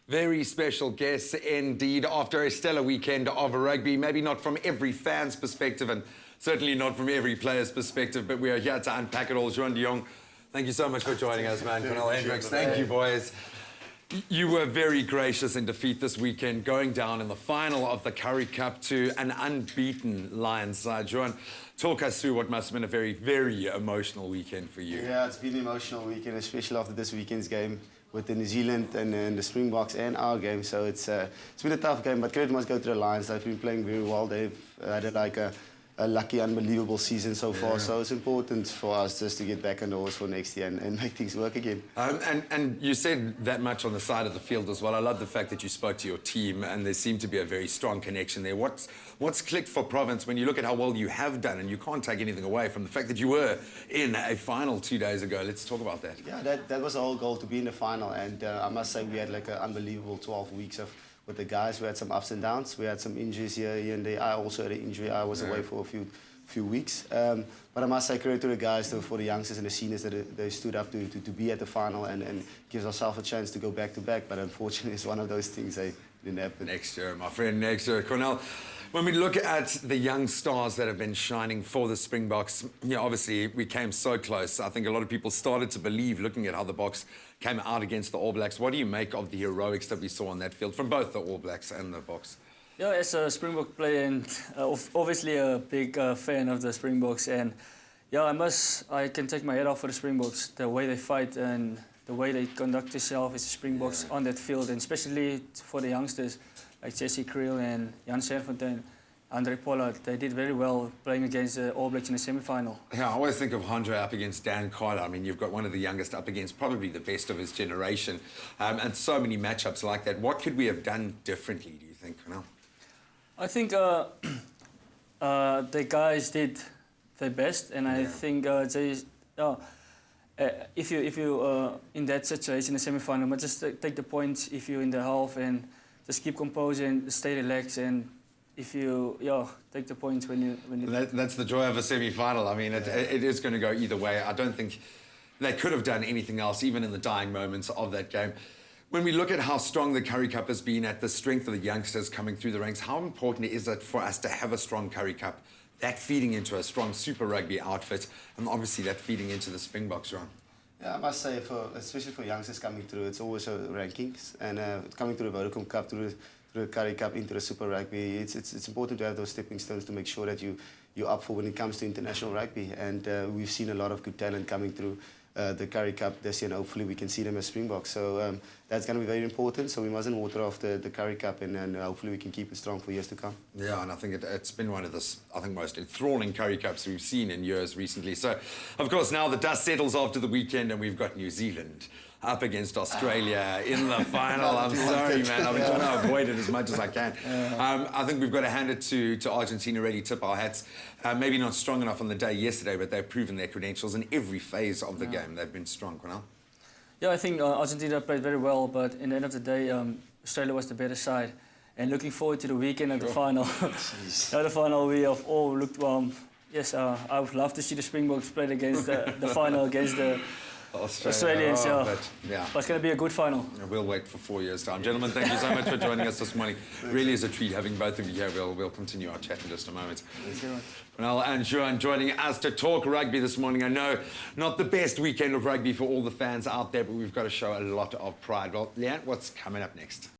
Very special guests indeed after a stellar weekend of rugby, maybe not from every fan's perspective and certainly not from every player's perspective, but we are here to unpack it all. Juan de Jong, thank you so much for joining us, man. Cornel Hendricks, thank you, boys. You were very gracious in defeat this weekend, going down in the final of the Currie Cup to an unbeaten Lions side. Juan, talk us through what must have been a very, very emotional weekend for you. Yeah, it's been an emotional weekend, especially after this weekend's game with the New Zealand and the Springboks and our game. So it's been a tough game, but credit must go to the Lions. They've been playing very well. They've had a lucky, unbelievable season so far. So it's important for us just to get back on the horse for next year and make things work again. And you said that much on the side of the field as well. I love the fact that you spoke to your team and there seemed to be a very strong connection there. What's clicked for Province when you look at how well you have done, and you can't take anything away from the fact that you were in a final 2 days ago? Let's talk about that. Yeah, that was the whole goal, to be in the final. And I must say we had like an unbelievable 12 weeks with the guys. We had some ups and downs. We had some injuries here and there. I also had an injury. I was away for a few weeks. But I must say credit to the guys, for the youngsters and the seniors, that they stood up to be at the final and gives ourselves a chance to go back to back. But unfortunately, it's one of those things that didn't happen. Next year, my friend, next year. Cornel, when we look at the young stars that have been shining for the Springboks, obviously we came so close. I think a lot of people started to believe, looking at how the Boks came out against the All Blacks. What do you make of the heroics that we saw on that field from both the All Blacks and the Boks? Yeah, as a Springbok player and obviously a big fan of the Springboks, and yeah, I can take my head off for the Springboks, the way they fight and the way they conduct themselves as the Springboks on that field, and especially for the youngsters like Jesse Kriel and Jan Serfontein, Andre Pollard. They did very well playing against the All Blacks in the semi-final. Yeah, I always think of Andre up against Dan Carter. I mean, you've got one of the youngest up against probably the best of his generation, and so many matchups like that. What could we have done differently, do you think, Cornel? I think the guys did their best, and I think if you in that situation, the semi-final, but just take the points if you're in the half and just keep composing and stay relaxed, and if you take the points when you That's the joy of a semi-final. I mean, it is going to go either way. I don't think they could have done anything else, even in the dying moments of that game. When we look at how strong the Currie Cup has been, at the strength of the youngsters coming through the ranks, how important is it for us to have a strong Currie Cup, that feeding into a strong Super Rugby outfit, and obviously that feeding into the Springboks, Ron? Yeah, I must say, especially for youngsters coming through, it's always rankings. And coming through the Vodacom Cup, through the Currie Cup, into the Super Rugby, it's important to have those stepping stones to make sure that you're up for when it comes to international rugby. And we've seen a lot of good talent coming through the Currie Cup this year, and hopefully we can see them as Springboks. So that's going to be very important. So we mustn't water off the Currie Cup, and hopefully we can keep it strong for years to come. Yeah, and I think it's been one of the, most enthralling Currie Cups we've seen in years recently. So, of course, now the dust settles after the weekend, and we've got New Zealand up against Australia in the final. I'm sorry, man. I've been trying to avoid it as much as I can. I think we've got to hand it to Argentina, really tip our hats. Maybe not strong enough on the day yesterday, but they've proven their credentials in every phase of the game. They've been strong, Cornel. Yeah, I think Argentina played very well, but in the end of the day, Australia was the better side. And looking forward to the weekend at the final. At the final, we have all looked, yes, I would love to see the Springboks play against the final against the Australians. But it's going to be a good final. We'll wait for 4 years' time. Gentlemen, thank you so much for joining us this morning. Really is a treat having both of you here. We'll continue our chat in just a moment. Well, and Juan joining us to talk rugby this morning. I know not the best weekend of rugby for all the fans out there, but we've got to show a lot of pride. Well, leigh-anne, what's coming up next?